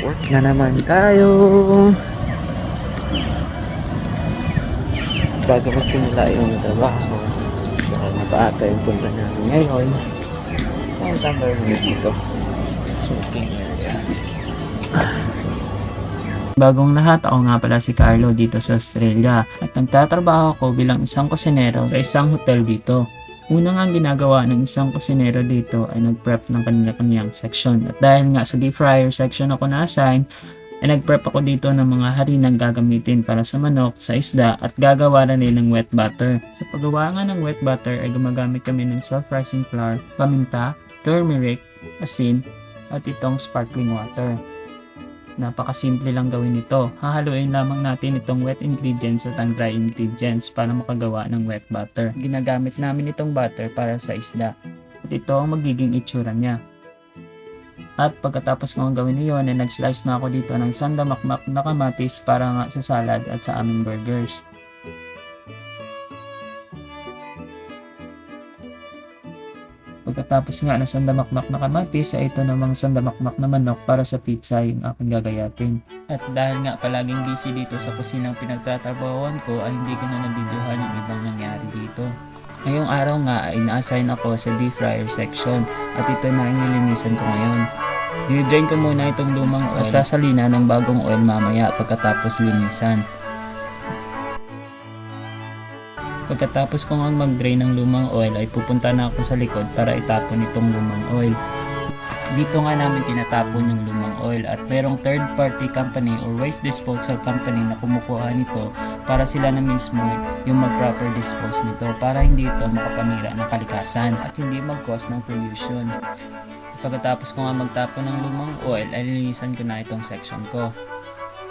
Work na naman tayo. Bago masimula yung trabaho, dahil nabaata yung punta namin ngayon. Ang tambay mo dito, smoking area. Bagong lahat, ako nga pala si Carlo dito sa Australia at nagtatrabaho ako bilang isang kusinero sa isang hotel dito. Una nga ginagawa ng isang kusinero dito ay nag-prep ng kanilang section. At dahil nga sa deep fryer section ako na-assign, ay nag-prep ako dito ng mga harinang gagamitin para sa manok, sa isda at gagawa na nilang wet butter. Sa paggawa nga ng wet butter ay gumagamit kami ng self-rising flour, paminta, turmeric, asin at itong sparkling water. Napakasimple lang gawin ito. Hahaluin lamang natin itong wet ingredients at ang dry ingredients para makagawa ng wet butter. Ginagamit namin itong butter para sa isda. At ito ang magiging itsura niya. At pagkatapos kong gawin iyon, ay nag-slice na ako dito ng sandamakmak na kamatis para nga sa salad at sa aming burgers. Pagkatapos nga ng sandamakmak na kamatis, ay ito namang sandamakmak na manok para sa pizza yung aking gagayatin. At dahil nga palaging busy dito sa kusinang pinagtatrabahoan ko, ay hindi ko na nabidyohan yung ibang nangyari dito. Ngayong araw nga ay na-assign ako sa deep fryer section at ito na ang nilinisan ko ngayon. Dinidrain ko muna itong lumang oil at sasalina ng bagong oil mamaya pagkatapos linisan. Pagkatapos ko nga mag-drain ng lumang oil ay pupunta na ako sa likod para itapon itong lumang oil. Dito nga namin tinatapon yung lumang oil at merong third party company or waste disposal company na kumukuha nito para sila na mismo yung mag-proper dispose nito para hindi ito makapanira ng kalikasan at hindi mag-cause ng pollution. Pagkatapos ko nga magtapon ng lumang oil ay linisan ko na itong section ko.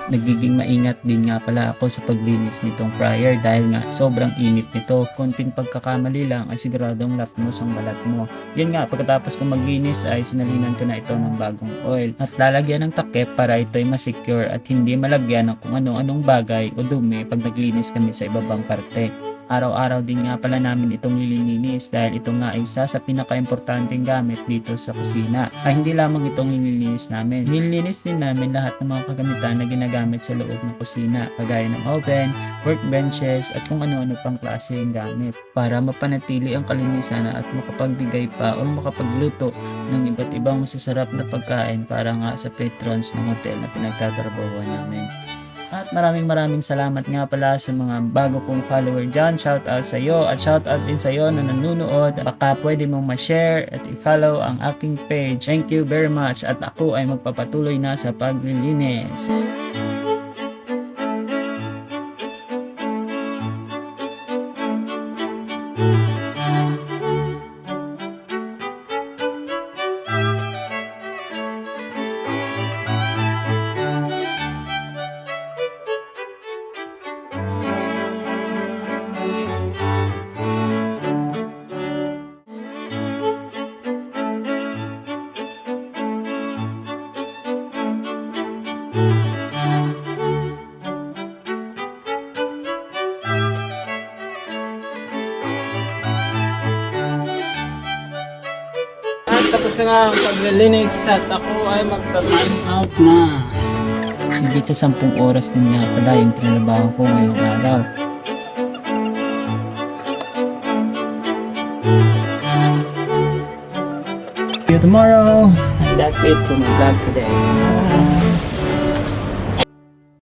Nagiging maingat din nga pala ako sa paglinis nitong fryer dahil nga sobrang init nito. Konting pagkakamali lang ay siguradong lapnos ang balat mo. Yan nga, pagkatapos kong maglinis ay sinalinan ko na ito ng bagong oil at lalagyan ng takip para ito ay masecure at hindi malagyan ng kung ano-anong bagay o dumi pag naglinis kami sa ibabang parte. Araw-araw din nga pala namin itong nililinis dahil ito nga ay isa sa pinaka-importanteng gamit dito sa kusina. Ay hindi lamang itong nililinis namin. Nililinis din namin lahat ng mga kagamitan na ginagamit sa loob ng kusina, kagaya ng oven, workbenches at kung ano-ano pang klase ng gamit para mapanatili ang kalinisan at makapagbigay pa o makapagluto ng iba't ibang masasarap na pagkain para nga sa patrons ng hotel na pinagtatrabahuan namin. At maraming salamat nga pala sa mga bago kong follower dyan. Shout out sa iyo at shout out din sa iyo na nanonood. Baka pwede mong ma-share at i-follow ang aking page. Thank you very much at ako ay magpapatuloy na sa paglilinis. Tapos na nga ang paglilinis at ako ay magta-time out na. Higit sa 10 oras din nga pala yung trabaho ko ngayong araw. See you tomorrow. And that's it for my vlog today.